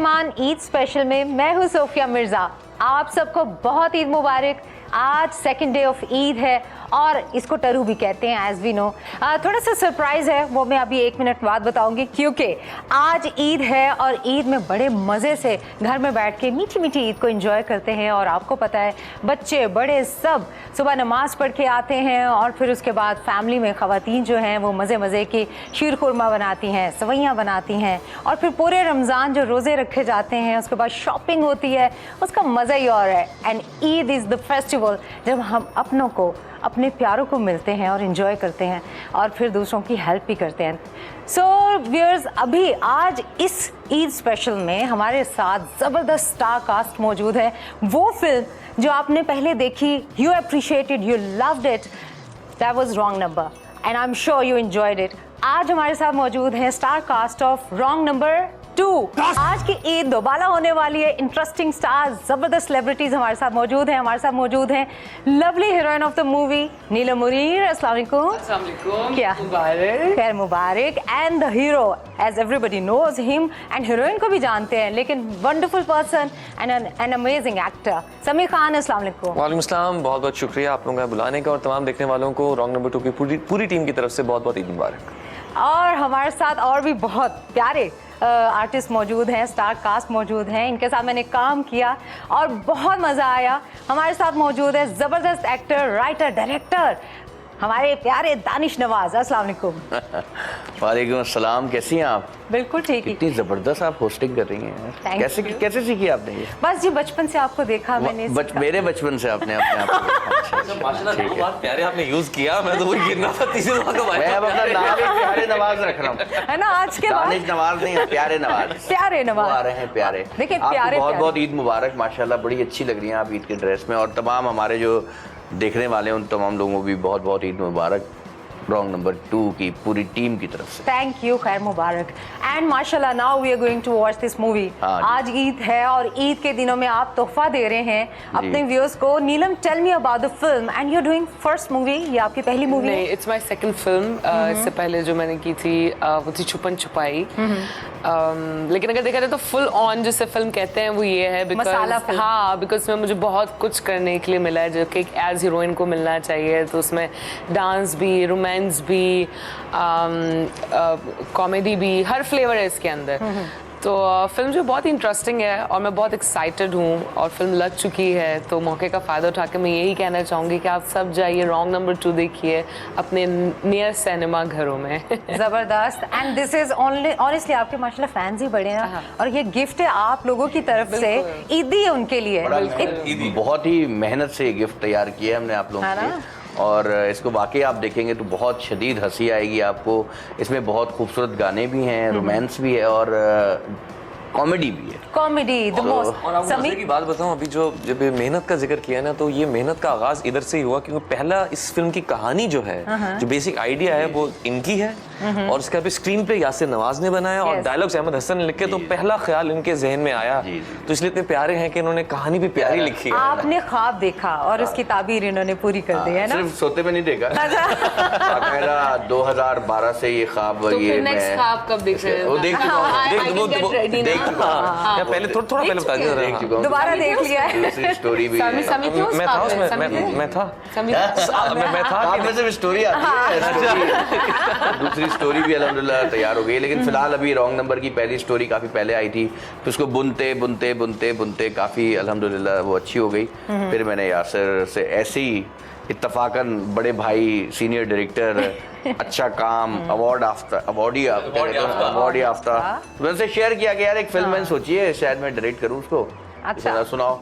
मेहमान ईद स्पेशल में मैं हूँ सोफिया मिर्जा। आप सबको बहुत ईद मुबारक। आज सेकंड डे ऑफ ईद है और इसको टरू भी कहते हैं एज वी नो। थोड़ा सा सरप्राइज है, वो मैं अभी 1 मिनट बाद बताऊंगी, क्योंकि आज ईद है और ईद में बड़े मज़े से घर में बैठ के मीठी मीठी ईद को एंजॉय करते हैं। और आपको पता है बच्चे बड़े सब सुबह नमाज पढ़ के आते हैं और फिर उसके बाद फैमिली में ख़वातीन जो हैं वो मज़े मज़े की शीर खुरमा बनाती हैं, सवैयाँ बनाती हैं और फिर पूरे रमज़ान जो रोज़े रखे जाते हैं उसके बाद शॉपिंग होती है, उसका मज़ा ही और है। And Eid is the festival जब हम अपनों को, अपने प्यारों को मिलते हैं और इन्जॉय करते हैं और फिर दूसरों की हेल्प भी करते हैं। सो व्यूअर्स, अभी आज इस ईद स्पेशल में हमारे साथ ज़बरदस्त स्टार कास्ट मौजूद है। वो फिल्म जो आपने पहले देखी, you appreciated, you loved it, that was wrong number and I am sure you enjoyed it. आज हमारे साथ मौजूद है star cast of wrong number 2। आज की ईद दोबारा होने वाली है। इंटरेस्टिंग स्टार, जबरदस्त सेलिब्रिटीज हमारे साथ मौजूद हैं। हमारे साथ मौजूद हैं lovely heroine of the movie Neelam Munir. अस्सलाम वालेकुम। क्या खैर मुबारक। And the hero, as everybody knows him, and heroine को भी जानते हैं, लेकिन wonderful person and an amazing actor Sameer Khan. अस्सलाम वालेकुम। वालेकुम अस्सलाम। बहुत बहुत शुक्रिया आप लोगों का बुलाने का और तमाम देखने वालों को रॉन्ग नंबर 2 की पूरी टीम की तरफ से बहुत बहुत ईद मुबारक। और हमारे साथ और भी बहुत प्यारे आर्टिस्ट मौजूद हैं, स्टार कास्ट मौजूद हैं, इनके साथ मैंने काम किया और बहुत मज़ा आया। हमारे साथ मौजूद है ज़बरदस्त एक्टर, राइटर, डायरेक्टर हमारे प्यारे दानिश नवाज। अस्सलाम वालेकुम। वालेकुम अस्सलाम। कैसी हैं आप? बिल्कुल ठीक ही। इतनी ज़बरदस्त आप होस्टिंग कर रही हैं। कैसे सीखी आपने ये? बस जी बचपन से आपको देखा मैंने। मेरे बचपन से आपने अपने आप को माशाल्लाह दो बात प्यारे आपने यूज किया, मैं तो वही गिरना था तीसरी बार का। मैं अब अपना नाम ही प्यारे नवाज रख रहा हूँ, है ना। आज के बाद दानिश नवाज नहीं, प्यारे नवाज। प्यारे नवाज आ रहे हैं प्यारे। देखिए आपको प्यारे बहुत बहुत ईद मुबारक। माशाल्लाह बड़ी अच्छी लग रही हैं आप ईद के ड्रेस में, और तमाम हमारे जो देखने वाले हैं उन तमाम लोगों को भी बहुत बहुत ईद मुबारक रॉन्ग नंबर 2 की पूरी टीम की तरफ से। थैंक यू, खैर मुबारक। एंड माशाल्लाह now we are going to watch this movie. आज ईद है और ईद के दिनों में आप तोहफा दे रहे हैं अपने व्यूअर्स को। Neelam, tell me about the film. And you are doing first movie, ये आपकी पहली मूवी है? नहीं, इट्स माय सेकंड फिल्म। इससे पहले जो मैंने की थी वो थी छुपन छुपाई। लेकिन अगर देखा जाए तो फुल ऑन जिसे फिल्म कहते हैं वो ये है, बिकॉज हाँ, बिकॉज इसमें मुझे बहुत कुछ करने के लिए मिला है जो कि एज हीरोइन को मिलना चाहिए। तो उसमें डांस भी, रोमांस भी, कॉमेडी भी, हर फ्लेवर है इसके अंदर। तो फिल्म जो बहुत इंटरेस्टिंग है और मैं बहुत एक्साइटेड हूँ और फिल्म लग चुकी है, तो मौके का फ़ायदा उठा के मैं यही कहना चाहूँगी कि आप सब जाइए रॉन्ग नंबर 2 देखिए अपने नियर सिनेमा घरों में। जबरदस्त। एंड दिस इज ऑनेस्टली आपके माशाल्लाह फैंस ही बड़े हैं और ये गिफ्ट है आप लोगों की तरफ से, ईदी है उनके लिए। बहुत ही मेहनत से गिफ्ट तैयार किया है हमने आप लोगों के लिए, और इसको वाकई आप देखेंगे तो बहुत शदीद हंसी आएगी आपको। इसमें बहुत खूबसूरत गाने भी हैं, रोमांस भी है और कॉमेडी भी है। Comedy the most. और आपको मजे की बात बताऊं, अभी जब मेहनत का जिक्र किया ना, तो ये मेहनत का आगाज इधर से ही हुआ, क्योंकि पहला इस फिल्म की कहानी जो है, जो बेसिक आइडिया है वो इनकी है और उसके बाद स्क्रीन पे यासिर नवाज ने बनाया और डायलॉग्स अहमद हसन ने लिखे। तो पहला ख्याल इनके जहन में आया, तो इसलिए इतने प्यारे हैं कि इन्होंने कहानी भी प्यारी लिखी है। आपने ख्वाब देखा और उसकी ताबीर इन्होंने पूरी कर दी है ना। सिर्फ सोते में नहीं देखा, 2012 से ये ख्वाब, ये नेक्स्ट ख्वाब कब देख रहे हैं? वो देख चुका हूं, पहले थोड़ा पहले बता दीजिए। दोबारा देख लिया है। दूसरी स्टोरी भी है। मैं था उसमें, मैं था। आप में सिर्फ स्टोरी आती है, दूसरी स्टोरी भी अल्हम्दुलिल्लाह तैयार हो गई। लेकिन फिलहाल अभी रॉन्ग नंबर की पहली स्टोरी काफी पहले आई थी, तो उसको बुनते काफी अल्हम्दुलिल्लाह वो अच्छी हो गई। फिर मैंने यासिर से ऐसे ही इत्तफाकन, बड़े भाई, सीनियर डायरेक्टर, अच्छा काम, अवार्डी आफ्ता, उनसे शेयर किया कि यार एक फिल्म मैंने सोची है, शायद मैं डायरेक्ट करूँ उसको। अच्छा सुनाओ।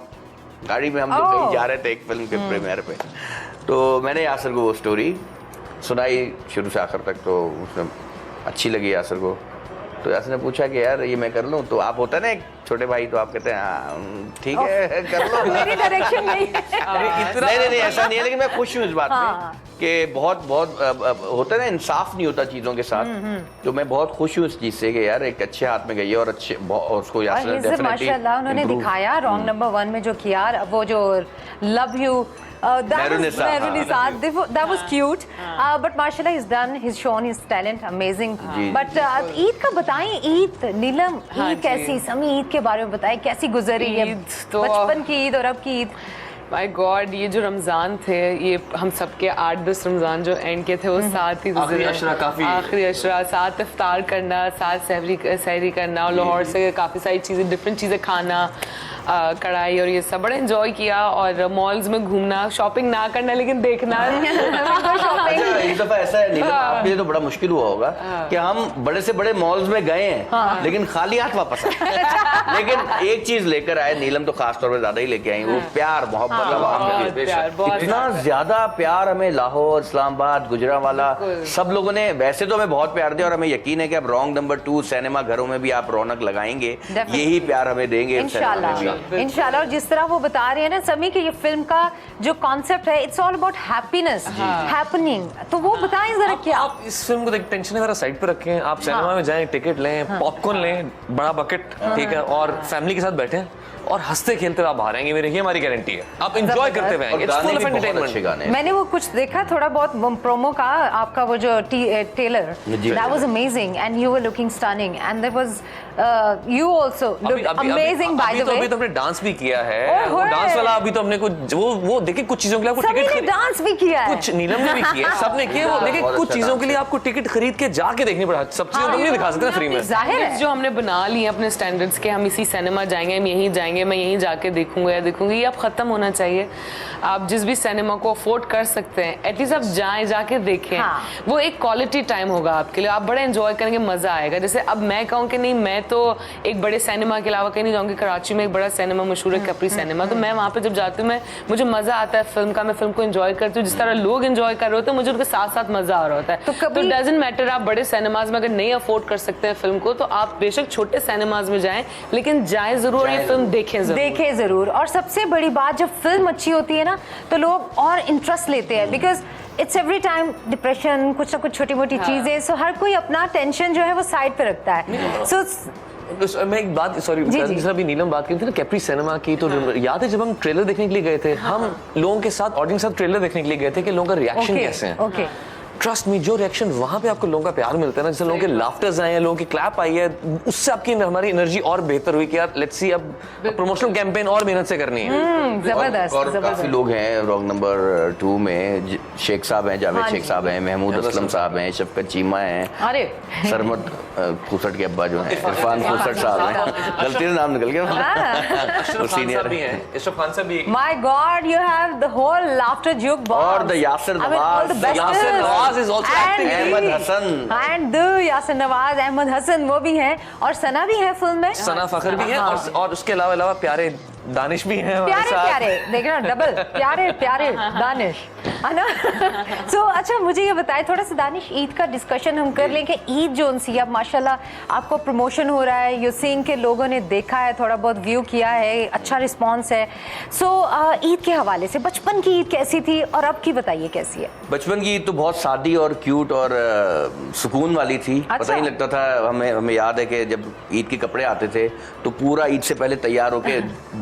गाड़ी में हम लोग कहीं जा रहे थे एक फिल्म के प्रीमियर पे, तो मैंने यासिर को वो स्टोरी सुनाई शुरू से आखिर तक, तो उसमें अच्छी लगी यासिर को। तो यासिर ने पूछा कि यार ये मैं कर लूँ, तो आप होता है ना एक छोटे भाई, तो आप कहते हैं हाँ ठीक है कर लो। मेरी डायरेक्शन नहीं है। नहीं ऐसा नहीं है, लेकिन मैं खुश हूँ इस बात में कि बहुत होता है ना, इंसाफ नहीं होता चीज़ों के साथ। तो मैं बहुत खुश हूँ इस चीज़ से कि यार एक अच्छे हाथ में गई है और अच्छे उसको यासर माशाल्लाह उन्होंने दिखाया रॉन्ग नंबर 1 में जो किया, वो जो love you that was cute, but mashallah he's done, he's shown his talent, amazing. But Eid का बताएं, ईद नीलम, ईद कैसी, समी ईद के बारे में बताएं, कैसी गुजरी है बचपन की ईद और अब की ईद? माय गॉड, ये जो रमज़ान थे, ये हम सबके 8-10 रमज़ान जो एंड के थे वो साथ ही आखिरी अशरा, साथ इफ्तार करना, साथ सहरी करना, और लाहौर से काफ़ी सारी चीज़ें, डिफरेंट चीज़ें खाना, कढ़ाई और ये सब बड़ा एंजॉय किया, और मॉल्स में घूमना, शॉपिंग ना करना लेकिन देखना। इस दफा ऐसा है नीलम, आपके लिए तो बड़ा मुश्किल हुआ होगा कि हम बड़े से बड़े मॉल्स में गए हैं लेकिन खाली हाथ वापस आए। लेकिन एक चीज लेकर आए, नीलम तो खास तौर पे ज्यादा ही लेके आई, वो प्यार मोहब्बत। इतना ज्यादा प्यार हमें लाहौर, इस्लामाबाद, गुजरांवाला सब लोगों ने, वैसे तो हमें बहुत प्यार दिया, और हमें यकीन है कि अब रॉन्ग नंबर 2 सिनेमा घरों में भी आप रौनक लगाएंगे, यही प्यार हमें देंगे इंशाल्लाह। और जिस तरह वो बता रहे हैं ना समी कि ये फिल्म का जो कॉन्सेप्ट है, it's all about happiness, happening, तो वो बताएं जरा क्या। आप इस फिल्म को टेंशन वगैरह साइड पे रखें, आप सिनेमा में जाएं, टिकट लें, पॉपकॉर्न लें, बड़ा बकेट, ठीक है, और फैमिली के साथ बैठें और हंसते खेलते आप बाहर आएंगे, मेरी ये हमारी गारंटी है। आप एंजॉय करते हुए आएंगे, इट्स फुल ऑफ एंटरटेनमेंट। मैंने वो कुछ देखा थोड़ा बहुत प्रोमो का, आपका वो जो trailer, that was amazing and you were looking stunning and there was you also look amazing by the way. अभी तो हमने डांस भी किया है, वो डांस वाला अभी तो हमने कुछ वो देखिए, कुछ चीजों के लिए आपको टिकट, डांस भी किया है, कुछ नीलम ने भी किया, सबने किया, वो देखिए कुछ चीजों के लिए आपको टिकट खरीद के जाके देखनी पड़ा, सब चीजें हम नहीं दिखा सकते फ्री में। जाहिर है जो हमने बना ली अपने स्टैंडर्ड्स के, हम इसी सिनेमा जाएंगे, हम यहीं जाएंगे, मैं यहीं जाके देखूंगा या देखूंगी, ये अब खत्म होना चाहिए। आप जिस भी सिनेमा को अफोर्ड कर सकते हैं, एटलीस्ट आप जाएं, जाके देखें, वो एक क्वालिटी टाइम होगा आपके लिए, आप बड़ा एंजॉय करेंगे, मजा आएगा। जैसे अब मैं कहूँ कि नहीं, मैं तो एक बड़े सिनेमा के अलावा कहीं नहीं जाऊंगी, कराची में एक बड़ा सिनेमा मशहूर है कैप्री सिनेमा, तो मैं वहाँ पे जब जाती हूँ, मुझे मजा आता है फिल्म का, मैं फिल्म को एंजॉय करती हूँ, जिस तरह लोग एंजॉय कर रहे होते हैं मुझे उनके साथ साथ मजा आ रहा होता है। तो डजंट मैटर, आप बड़े सिनेमाज में अगर नहीं अफोर्ड कर सकते हैं फिल्म को, तो आप बेशक छोटे सिनेमाज में जाएं, लेकिन जाएं जरूर, ये फिल्म देखें जरूर। और सबसे बड़ी बात, जब फिल्म अच्छी होती है ना तो लोग और इंटरेस्ट लेते हैं, because it's every time depression, कुछ ना कुछ छोटी मोटी चीजें, सो हर कोई अपना टेंशन जो है वो साइड पे रखता है। सो मैं एक बात, सॉरी, जिस अभी नीलम बात की थी ना कैप्री सिनेमा की, तो याद है जब हम ट्रेलर देखने के लिए गए थे, हम लोगों के साथ, ऑडियंस के साथ ट्रेलर देखने के लिए गए थे कि लोगों का रिएक्शन कैसे है। ट्रस्ट मी, जो रिएक्शन वहां पे आपको लोगों का प्यार मिलता है ना, जैसे लोगों के लाफ्टर्स आए हैं, लोगों की क्लैप आई है, उससे आपकी हमारी एनर्जी और बेहतर हुई कि यार लेट्स सी, अब प्रमोशनल कैंपेन और मेहनत से करनी है। जबरदस्त। और काफी लोग हैं रॉन्ग नंबर 2 में, शेख साहब हैं, जावेद शेख साहब हैं, महमूद असलम साहब हैं, शफकत चीमा हैं, अरे सरमद फुसट के अब्बा जो हैं, इरफान फुसट साहब हैं, गलती से नाम निकल गया, सीनियर भी हैं, इशरफ खान साहब भी। My god, you have the whole laughter jukebox, और the Yasir Nawaz is also acting, Ahmed Hasan, and the Yasir Nawaz, Ahmed Hasan वो भी हैं, और सना भी है फिल्म में, सना फखर भी हैं, और उसके अलावा प्यारे दानिश भी हैं, प्यारे देखना, डबल प्यारे दानिश, है ना। सो अच्छा, मुझे ये बताएं थोड़ा सा दानिश, ईद का डिस्कशन हम कर लें कि ईद जो सी, अब माशाल्लाह आपको प्रमोशन हो रहा है, यू सीइंग के लोगों ने देखा है, थोड़ा बहुत व्यू किया है, अच्छा रिस्पांस है। सो ईद के हवाले से बचपन की ईद कैसी थी और अब की बताइए कैसी है? बचपन की ईद तो बहुत सादी और क्यूट और सुकून वाली थी। अच्छा। पता ही लगता था, हमें याद है कि जब ईद के कपड़े आते थे तो पूरा ईद से पहले तैयार होके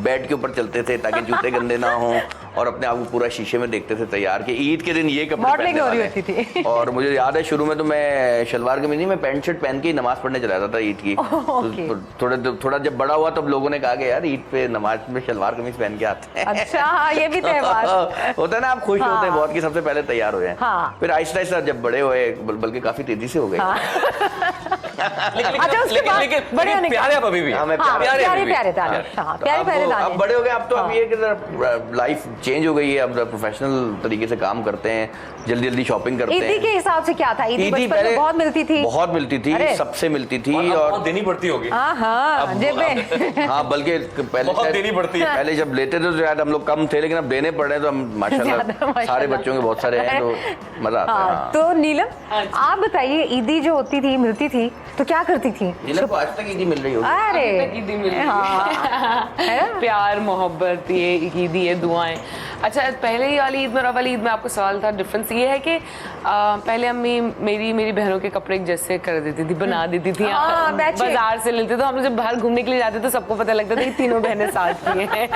बेड के ऊपर चलते थे ताकि जूते गंदे ना हो, और अपने आप को पूरा शीशे में देखते थे तैयार कि ईद के दिन ये कपड़े पहनने वाले हैं। और मुझे याद है शुरू में तो मैं शलवार कमीज नहीं, मैं पैंट शर्ट पहन के नमाज पढ़ने चला जाता था ईद की। तो थोड़ा जब बड़ा हुआ तब लोगों ने कहा कि यार ईद पे नमाज में शलवार कमीज पहन के आते हैं। अच्छा, हाँ, ये भी त्योहार होता है ना, आप खुश होते हैं बहुत कि सबसे पहले तैयार हो जाए। फिर आहिस्ता आहिस्ता जब बड़े हुए, बल्कि काफी तेजी से हो गए। अच्छा, उसके बाद बड़े होने के प्यारे आप अभी भी, प्यारे अब बड़े हो गए, अब तो अब ये कि लाइफ चेंज हो गई है, अब प्रोफेशनल तरीके से काम करते हैं, जल्दी जल्दी शॉपिंग करते हैं। ईदी के हिसाब से क्या था? ईदी बचपन में बहुत मिलती थी, सबसे मिलती थी, और देनी पड़ती होगी। हाँ, बल्कि पहले देनी पड़ती है। पहले जब लेते थे तो शायद हम लोग कम थे, लेकिन अब देने पड़ रहे हैं तो हम माशाल्लाह सारे बच्चों के बहुत सारे हैं, तो मजा आता है। तो नीलम, आप बताइए, ईदी जो होती थी, मिलती थी, तो क्या करती थी? नीलम को आज तक ईदी मिल रही होगी। अरे ईदी मिल रही है, प्यार मोहब्बत, ये ईदी, ये दुआएं। अच्छा, पहले ही वाली ईद में और अब वाली ईद में आपको सवाल था, डिफरेंस ये है कि पहले अम्मी मेरी बहनों के कपड़े एक जैसे कर देती थी, बना देती थी, बाजार से लेते, तो हम लोग जब बाहर घूमने के लिए जाते तो सबको पता लगता था कि तीनों बहनें साथ की हैं।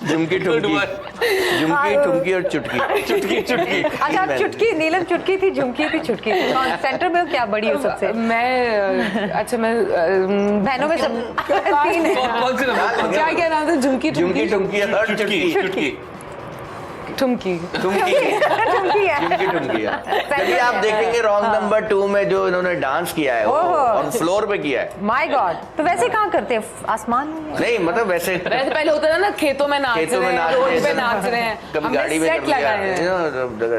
झुमकी ठुमकी और चुटकी। अच्छा, चुटकी, नीलम चुटकी थी, झुमकी थी, चुटकी थी, सेंटर में क्या बड़ी हो सबसे? मैं बहनों में सब तीन है। क्या नाम था? झुमकी ठुमकी और चुटकी। ठुमकी है। चलिए, आप देखेंगे रॉन्ग नंबर 2 में जो इन्होंने डांस किया है वो ऑन फ्लोर पे किया है। माय गॉड, तो वैसे कहाँ करते हैं? आसमान में? नहीं, मतलब वैसे पहले होता था ना, खेतों में नाच रहे हैं, रोड पे नाच रहे हैं, कभी गाड़ी में सेट लगाए हैं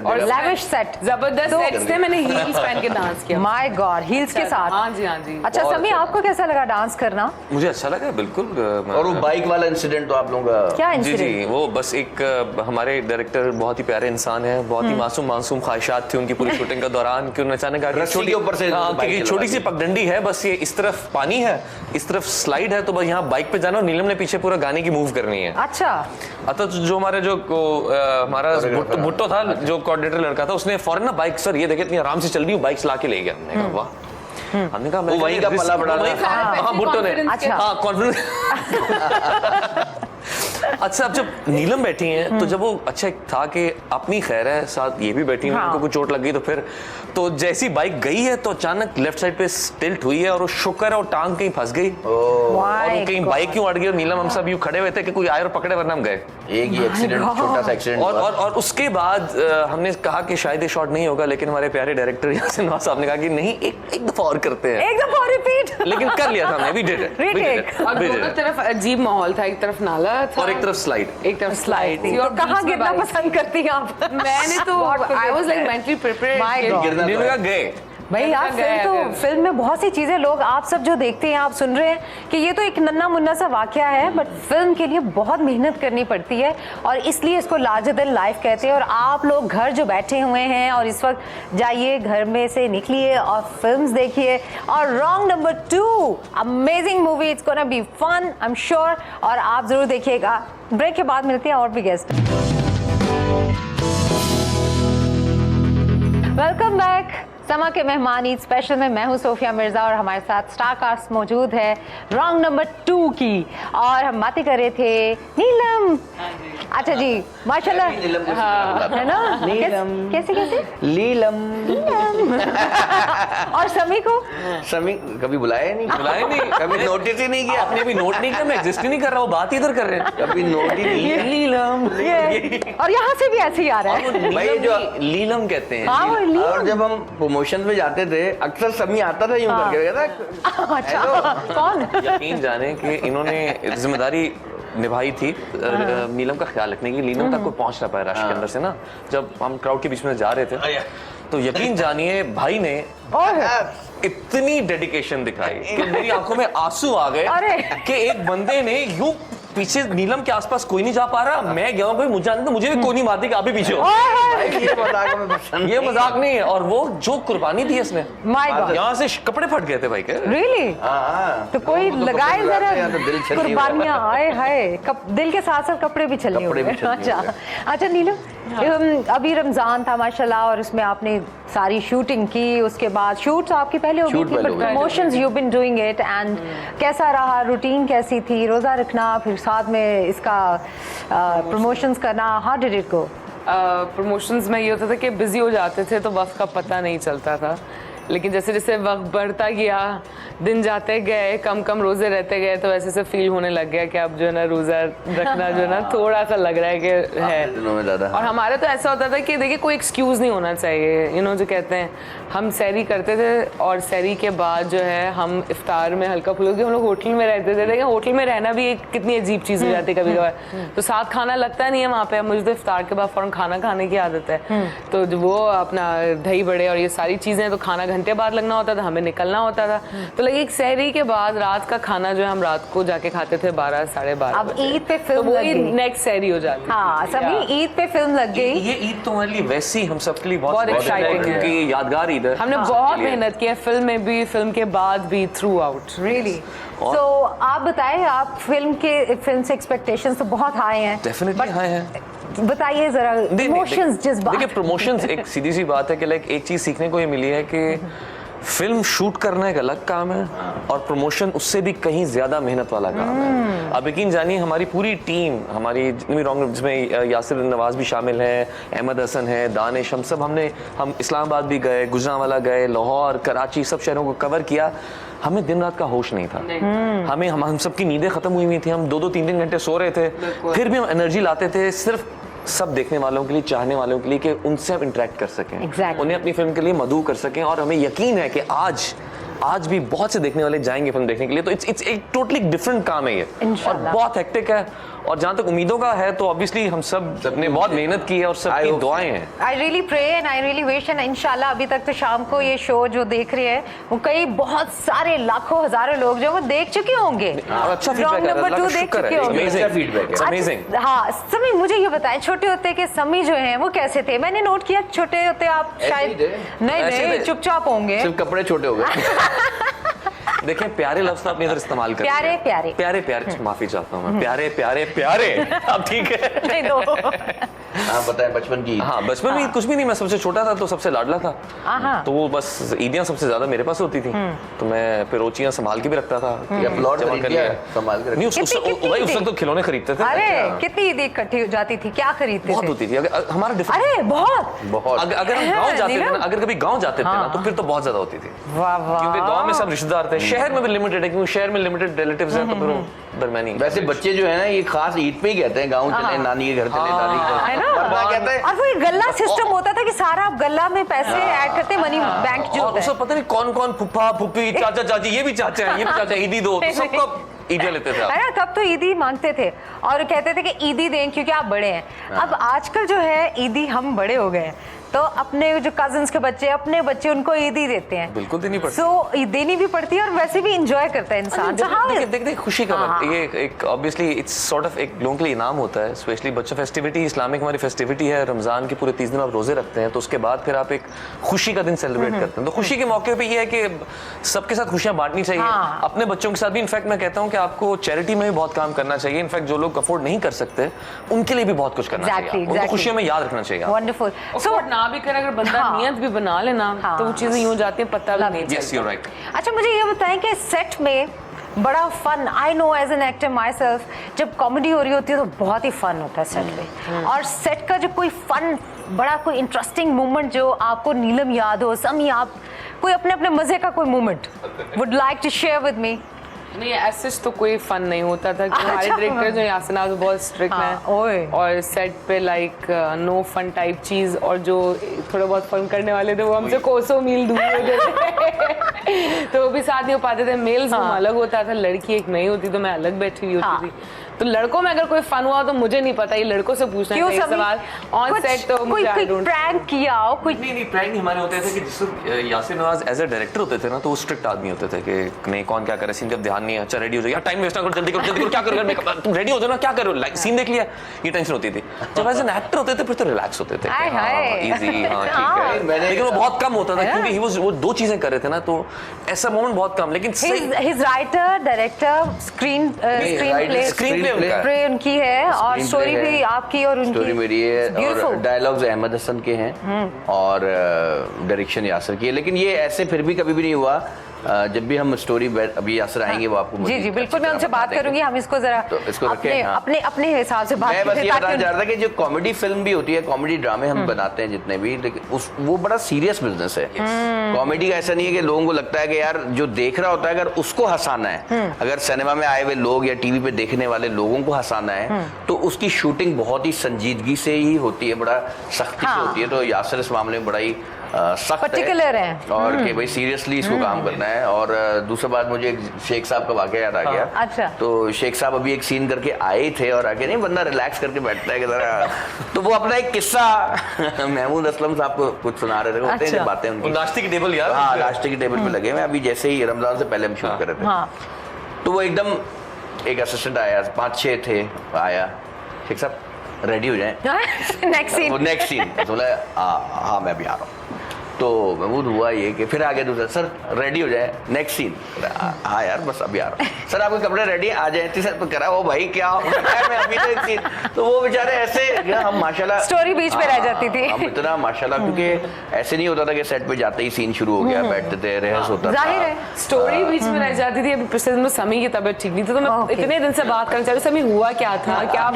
और लैविश सेट, जबरदस्त सेट्स थे। मैंने हील्स पहन के डांस किया। माय गॉड, हील्स के साथ? हाँ जी। अच्छा समी, आपको कैसा लगा डांस करना? मुझे अच्छा लगा, बिल्कुल। और वो बाइक वाला इंसिडेंट तो आप लोगों का क्या जी इंसिडेंट? वो बस एक हमारे डायरेक्टर बहुत ही प्यारे इंसान है, बहुत ही मासूम ख्वाहिशात थी उनकी पूरी शूटिंग के दौरान कि उन्होंने अचानक कहा रस्सी के ऊपर से क्योंकि छोटी सी पगडंडी है, बस ये इस तरफ पानी है, इस तरफ स्लाइड है, तो बस यहाँ बाइक पे जाना और नीलम ने पीछे पूरा गाने की मूव करनी है। अच्छा। अतः जो हमारे हमारा भुट्टो था, जो कोऑर्डिनेटर लड़का था, उसने फौरन ना बाइक, सर ये देखे इतनी आराम से चल रही हूँ, बाइक चला के ले गया। हमने कहा वाह, हमने कहा वहीं का पला बड़ा हाँ भुट्टो ने, अच्छा हाँ कॉन्फिडेंस। अच्छा, अब जब नीलम बैठी हैं तो जब वो अच्छा एक था कि अपनी खैर है, साथ ये भी बैठी हैं, उनको कुछ चोट लग गई, तो फिर तो जैसी बाइक गई है तो अचानक लेफ्ट साइड पे टिल्ट हुई है और वो शुक्र है और टांग कहीं फंस गई और कहीं बाइक क्यों अड़ गई और नीलम हम सब यूं खड़े हुए थे कि कोई आए और पकड़े, वरना हम गए। एक ही एक्सीडेंट, छोटा सा एक्सीडेंट। और उसके बाद हमने कहा कि शायद ये शॉट नहीं होगा, लेकिन हमारे प्यारे डायरेक्टर यासिन नवाज साहब ने कहा कि नहीं, एक दफा और करते हैं, एक दफा रिपीट। लेकिन कर लिया था हमने, we did it, we did it, और we did दोनों it। तरफ अजीब माहौल था, एक तरफ नाला था और एक तरफ स्लाइड, एक तरफ स्लाइड थी। और कहाँ गिरना पसंद करती हैं आप? मैंने तो I was like mentally prepared. Neelam गए भाई यार, फिल्म में बहुत सी चीजें, लोग आप सब जो देखते हैं, आप सुन रहे हैं कि ये तो एक नन्ना मुन्ना सा वाकया है, बट फिल्म के लिए बहुत मेहनत करनी पड़ती है और इसलिए इसको लार्जर देन लाइफ कहते हैं। और आप लोग घर जो बैठे हुए हैं और इस वक्त जाइए, घर में से निकलिए और फिल्म्स देखिए। और wrong number 2, amazing movie, it's gonna be fun, I am sure, और आप जरूर देखिएगा। ब्रेक के बाद मिलते हैं और भी गेस्ट। Welcome back. समा के मेहमान ईद स्पेशल में मैं हूं सोफिया मिर्जा और हमारे साथ स्टार कास्ट मौजूद है रॉन्ग नंबर 2 की, और हम बातें कर रहे थे नीलम। अच्छा जी, माशाल्लाह, है ना? नीलम कैसे लीलम। और समी को? समी कभी बुलाया नहीं, कभी नोटिस ही नहीं किया। आपने भी नोट नहीं किया, मैं एग्जिस्ट ही नहीं कर रहा हूँ, बात इधर कर रहे हैं, कभी नोट ही नहीं किया। लीलम, और यहाँ से भी ऐसे ही आ रहा है भाई, जो लीलम कहते हैं। हाँ, वो लीलम। और जब हम प्रमोशन में जाते थे, अक्सर समी आता था यूं करके, कहता अच्छा, कौन? यकीन जाने कि इन्होंने जिम्मेदारी निभाई थी नीलम का ख्याल रखने की। नीलम तक कोई पहुंच ना पाया राश के अंदर से ना, जब हम क्राउड के बीच में जा रहे थे, तो यकीन जानिए भाई ने इतनी डेडिकेशन दिखाई कि मेरी आंखों में आंसू आ गए कि एक बंदे ने यूं पीछे, नीलम के आसपास कोई नहीं जा पा रहा, मैं गया हूं, मुझे जानते, मुझे भी कोई नहीं मारती कि आप भी पीछे हो। ये मजाक नहीं है। और वो जो कुर्बानी दी इसने, यहाँ से कपड़े फट गए थे भाई के। रियली? तो कोई लगाए जरा कुर्बानियां, आए हाय, दिल के साथ साथ कपड़े भी चलने हुए। अच्छा नीलम, अभी रमजान था माशाल्लाह, और उसमें आपने सारी शूटिंग की, उसके बाद शूट्स आपकी पहले हो गई थी, but promotions you been doing it, and कैसा रहा? रूटीन कैसी थी? रोजा रखना, फिर साथ में इसका प्रमोशंस करना, how did it go? Promotions में ये होता था कि बिजी हो जाते थे तो वक्त का पता नहीं चलता था, लेकिन जैसे जैसे वक्त बढ़ता गया, दिन जाते गए, कम कम रोजे रहते गए, तो वैसे से फील होने लग गया कि अब जो है ना रोजा रखना जो है ना थोड़ा सा लग रहा है कि है। और हमारे तो ऐसा होता था कि देखिए कोई एक्सक्यूज नहीं होना चाहिए, यू नो, जो कहते हैं, हम सैरी करते थे और सैरी के बाद जो है हम इफ्तार में हल्का फुल्का, हम लोग होटल में रहते थे, लेकिन होटल में रहना भी एक कितनी अजीब चीज़ हो जाती है कभी कभार, तो साथ खाना लगता नहीं है वहाँ पे। मुझे तो इफ्तार के बाद फौरन खाना खाने की आदत है, तो वो अपना दही बड़े और ये सारी चीज़ें, तो खाना घंटे बाद लगना होता था, हमें निकलना होता था। तो लगे एक सहरी के बाद रात का खाना जो है हम रात को जाके खाते थे 12 साढ़े 12। अब ईद पे फिल्म तो लग वही गई। नेक्स्ट सहरी हो जाती। हाँ, सभी ईद पे फिल्म लग गई। ये ईद तो हमारे लिए वैसी हम सबके लिए बहुत बहुत exciting है। क्योंकि ये यादगार ईद है। हमने बहुत मेहनत की है, फिल्म में भी, फिल्म के बाद भी, थ्रू आउट। रियली। और- सो आप बताएं, आप फिल्म से एक्सपेक्टेशंस तो बहुत हाई हैं। डेफिनेटली हाई है। बताइए जरा इमोशंस जज्बात। देखिए प्रमोशंस एक सीधी सी बात है कि लाइक एक चीज सीखने को ये मिली है कि फिल्म शूट करना एक अलग काम है और प्रमोशन उससे भी कहीं ज्यादा मेहनत वाला काम है। अब यकीन जानिए हमारी पूरी टीम, हमारी जितनी भी रॉन्ग, जिसमें यासिर नवाज भी शामिल है, अहमद हसन है, दानिश, हम इस्लामाबाद भी गए, गुजरांवाला गए, लाहौर, कराची, सब शहरों को कवर किया। हमें दिन रात का होश नहीं था। हम सबकी नींदें खत्म हुई थी, हम 2-2 3-3 घंटे सो रहे थे, फिर भी हम एनर्जी लाते थे सिर्फ सब देखने वालों के लिए, चाहने वालों के लिए, कि उनसे हम इंटरेक्ट कर सकें, Exactly. उन्हें अपनी फिल्म के लिए मदऊ कर सकें। और हमें यकीन है कि आज भी बहुत से देखने वाले जाएंगे फिल्म देखने के लिए। तो इट्स एक टोटली डिफरेंट काम है ये, और इंशाल्लाह। बहुत हेक्टिक है। और जहाँ तक उम्मीदों का है तो ऑब्वियसली हम सब ने बहुत मेहनत की है और सबकी दुआएं हैं। I really pray and I really wish and इंशाल्लाह अभी तक तो शाम को ये शो जो देख रहे हैं वो कई बहुत सारे लाखों हजारों लोग जो वो देख चुके होंगे। और अच्छा Wrong फीडबैक है, number अल्लाह 2 का देख शुक्र चुके है। होंगे। अच्छा feedback है। अमेजिंग। अच्छा, हाँ, समी मुझे ये बताएं, छोटे होते के समी जो हैं वो कैसे थे? मैंने नोट किया छोटे होते आप ऐसे शायद ही थे। नहीं ऐसे नहीं थे। चुपचाप होंगे। सिर्फ कपड़े छोटे हो गए। देखिए प्यारे लफ्ज तो अपनी इधर इस्तेमाल कर प्यारे प्यारे प्यारे प्यारे माफी चाहता हूँ मैं, प्यारे प्यारे प्यारे अब ठीक है। नहीं दो। हाँ बताएं बचपन की। हाँ बचपन में कुछ भी नहीं, मैं सबसे छोटा था तो सबसे लाडला था। हाँ। तो वो बस ईदियाँ सबसे ज्यादा मेरे पास होती थी, तो मैं फिर रोचियाँ संभाल के भी रखता था। या प्लॉट जमा खरीद कर लिया लिया। संभाल के नहीं रखा। भाई उस वक्त तो खिलौने खरीदते थे। अरे कितनी ईद इकट्ठी हो जाती थी, क्या खरीदते बहुत थे? होती थी। अगर हमारा different- अरे बहुत। बहुत अगर हम गांव जाते थे नीलम? ना, अगर कभी गांव जाते थे ना तो फिर तो बहुत ज्यादा होती थी, वाह वाह। क्योंकि गांव में सब रिश्तेदार थे। शहर में भी लिमिटेड है, क्योंकि शहर में लिमिटेड रिलेटिव्स हैं, तो फिर वो दरमियानी। वैसे बच्चे जो है ना ये खास ईद पे ही कहते हैं गाँव चले, नानी के घर चले, दादी के है घर। ना? और वहाँ कहते हैं और वो ये गल्ला सिस्टम होता था कि सारा आप गल्ला में पैसे ऐड करते, मनी बैंक जो और होता उसको है। पता नहीं कौन कौन फुफ्फा फुफ्फी चाचा चाची, ये भी चाचा है, ये भी चाचा, ईदी दो, तो सबको ईदियाँ लेते थे आप। है ना, तब तो ईदी मांगते थे और कहते थे कि ईदी दें क्योंकि आप बड़े हैं। अब आजकल जो है ईदी हम बड़े हो गए हैं तो अपने जो कजिन्स के बच्चे, अपने बच्चे, उनको ईदी देते हैं। बिल्कुल देनी पड़ती। सो देनी भी पड़ती है और वैसे भी इंजॉय करता है इंसान। So how is- देखिए खुशी का वक्त, ये एक ऑब्वियसली इट्स सॉर्ट ऑफ एक लोगों के लिए इनाम होता है, स्पेशली बच्चों फेस्टिविटी, इस्लामिक हमारी फेस्टिविटी है, रमजान के पूरे 30 दिन आप रोजे रखते हैं, तो उसके बाद फिर आप एक खुशी का दिन सेलिब्रेट करते हैं। तो खुशी के मौके पे ये है कि सबके साथ खुशियां बांटनी चाहिए, अपने बच्चों के साथ भी। इनफैक्ट मैं कहता हूँ कि आपको चैरिटी में भी बहुत काम करना चाहिए। इनफैक्ट जो लोग अफोर्ड नहीं कर सकते उनके लिए भी बहुत कुछ करना चाहिए, उनको खुशियों में याद रखना चाहिए। Wonderful. सो ना भी करे, अगर बंदा नियत भी बना लेना तो वो चीजें यूं जाती हैं, पता भी नहीं Yes, चलता। you're right. अच्छा मुझे ये बताएं कि सेट में बड़ा fun, I know as an actor myself, जब कॉमेडी हो रही होती है तो बहुत ही फन होता है सेट पे। और सेट का जो कोई फन, बड़ा कोई इंटरेस्टिंग मोमेंट जो आपको नीलम याद हो, समी आप कोई अपने अपने मजे का कोई moment would like to share with me? नहीं ऐसे तो कोई फन नहीं होता था कि हमारे अच्छा। डायरेक्टर जो यासिन वो बहुत स्ट्रिक्ट ओए। हैं और सेट पे लाइक नो फन टाइप चीज, और जो थोड़ा बहुत फन करने वाले थे वो हमसे कोसों मील दूर होते थे तो वो भी साथ नहीं हो पाते थे। मेल्स में अलग होता था, लड़की एक नहीं होती तो मैं अलग बैठी हुई होती थी। तो लड़कों में अगर कोई फन हुआ तो मुझे नहीं पता, ये लड़कों से पूछना क्यों चाहिए सभी? सवाल ऑन सेट। तो कोई मुझे I कोई don't- प्रैंक किया हो, कोई नहीं प्रैंक नहीं हमारे होते थे कि जिस Yasir Nawaz as a director होते थे ना, तो वो स्ट्रिक्ट आदमी होते थे कि नहीं कौन क्या करे, सीन जब ध्यान नहीं है, अच्छा रेडी हो जाओ यार, टाइम वेस्ट ना करो, जल्दी करो, क्या करो, तुम रेडी हो जाओ ना, क्या करो, लाइक सीन देख लिया, ये टेंशन होती थी। जब एज एन एक्टर होते थे फिर तो रिलैक्स होते थे, हाय, हाय। इजी, हाँ हाँ। ठीक है। लेकिन वो बहुत कम होता था क्योंकि वो दो चीजें कर रहे थे ना, तो ऐसा मोमेंट बहुत कम। लेकिन his writer, director, screen screen play उनकी है और स्टोरी है। भी आपकी और उनकी। स्टोरी मेरी है और Beautiful. डायलॉग्स अहमद हसन के हैं और डायरेक्शन यासिर की है। लेकिन ये ऐसे फिर भी कभी भी नहीं हुआ। जब भी हम स्टोरी अभी यासिर आएंगे वो आपको जी जी बिल्कुल, मैं उनसे बात करूंगी, हम इसको जरा तो इसको अपने रखें, हाँ। अपने अपने हिसाब से बात मैं बस करें ये ताकि बताना चाह रहा था कि जो कॉमेडी फिल्म भी होती है, कॉमेडी ड्रामे हम बनाते हैं जितने भी, लेकिन वो बड़ा सीरियस बिजनेस है। कॉमेडी का ऐसा नहीं है कि लोगों को लगता है कि यार जो देख रहा होता है अगर उसको हंसाना है, अगर सिनेमा में आए हुए लोग या टीवी पे देखने वाले लोगों को हंसाना है तो उसकी शूटिंग बहुत ही संजीदगी से ही होती है, बड़ा सख्ती से होती है। तो यासिर इस मामले में बड़ा ही सख्त Particular है। और कि भाई सीरियसली इसको काम करना है। और दूसरा बात, मुझे एक शेख साहब का वाकया याद आ गया। अच्छा। तो शेख साहब अभी एक सीन करके आए ही थे और आगे नहीं बंदा रिलैक्स करके बैठता है कि जरा, तो वो अपना एक किस्सा महमूद असलम साहब को कुछ सुना रहे थे, होते हैं बातें उनकी। नाश्ते की टेबल यार। हाँ, नाश्ते की टेबल पे लगे हुए, अभी जैसे ही रमजान से पहले हम शूट कर रहे थे। हाँ। तो वो एकदम एक असिस्टेंट आया, 5-6 थे, आया, शेख साहब रेडी हो जाएं। Next scene. वो नेक्स्ट सीन तो बोला हाँ मैं भी आ रहा हूँ। तो महमूद हुआ ये कि फिर आगे दूसरा, सर रेडी हो जाए नेक्स्ट सीन। हाँ यार बस अभी आ रहा हूँ। सर आपके कपड़े रेडी आ जाए। तीसरा तो करा वो भाई क्या मैं अभी तो एक सीन। तो वो बेचारे ऐसे हम माशाल्लाह स्टोरी बीच पे रह जाती थी। हम इतना माशाल्लाह, क्योंकि ऐसे नहीं होता था कि सेट पे जाते ही सीन शुरू हो गया, बैठते थे, रिहर्स होता था। जाहिर है स्टोरी बीच में रह जाती थी। अभी पिछले दिन में समी की तबीयत ठीक नहीं थी, तो मैं Okay. इतने दिन से बात करना चाह रही, समी हुआ क्या था, क्या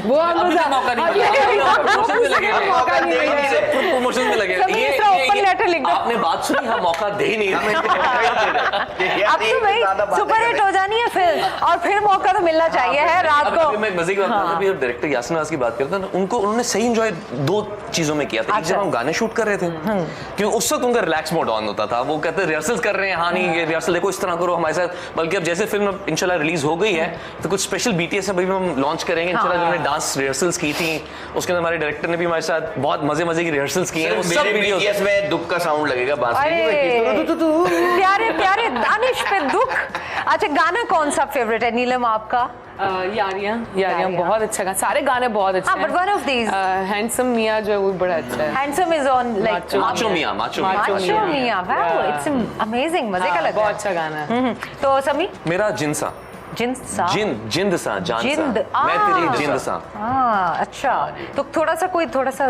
वो हम अभी तक मौका नहीं मिला। प्रमोशन में लगे हैं। मौका नहीं मिला। प्रमोशन में लगे हैं। सभी इस तरह open letter लिख दो। आपने बात सुनी, हम मौका दे ही नहीं रहे। अब तो भाई सुपर हिट हो जानी है फिल्म और फिर मौका तो मिलना चाहिए है रात को। अभी मैं एक मजे की बात करता था, डायरेक्टर यासिन नवाज की बात करता ना, उन्होंने सही एंजॉय 2 चीजों में किया था। एक जब हम गाने शूट कर रहे थे, क्योंकि उस वक्त उनका रिलैक्स मोड ऑन होता था। वो कहते रिहर्सल कर रहे हैं, हाँ नहीं ये रिहर्सल देखो इस तरह करो हमारे साथ। बल्कि अब जैसे फिल्म इंशाल्लाह रिलीज हो गई है तो कुछ स्पेशल BTS अभी हम लॉन्च करेंगे इंशाल्लाह। हमने डांस रिहर्सल्स की थी, उसके अंदर हमारे डायरेक्टर ने भी हमारे साथ बहुत मजे की रिहर्सल्स की हैं। सब वीडियोस में दुख का साउंड लगेगा बांसुरी की। प्यारे प्यारे दानिश पे दुख। अच्छा, गाना कौन सा फेवरेट है नीलम आपका? यारियां बहुत अच्छा गाना, सारे गाने बहुत अच्छे हैं। but one of these handsome मियां जो है वो बड़ा अच्छा है। Handsome is on like macho मियां। माचो मियां। वाओ, इट्स अमेजिंग, मजे का लगा। बहुत अच्छा गाना है। तो समी? मेरा जिंसा जिंद सा। जिंद सा जान सा, जिंद, मैं तेरी जिंद सा। अच्छा, तो थोड़ा सा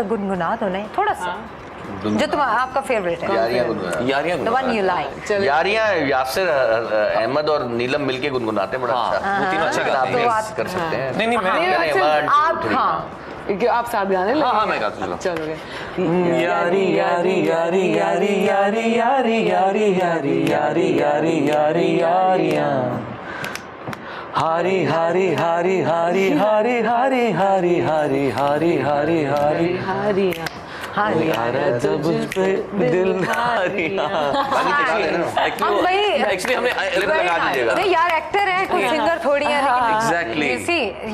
गुनगुना दो, नहीं थोड़ा सा जो तुम आपका फेवरेट है। Yaariyan The one you like। Yaariyan Yasir Ahmad और नीलम मिलके गुनगुनाते हैं बड़ा अच्छा। वो तीनों अच्छा गाते हैं। आप कर सकते हैं। नहीं मैं आप साथ गाने लगे? हाँ मैं गाता हूँ। चलोगे यारी यारी यारी यारी यारी यारी यारी यारी यारी यारी यारी यारियां, हारी हारी हारी हारी हारी हारी हारी हारी हारी हारी हारी हारियां यारा जब पे दिल हारियां। एक्चुअली हमने लगा दीजिएगा। नहीं यार, एक्टर है, कोई सिंगर थोड़ी है। Exactly।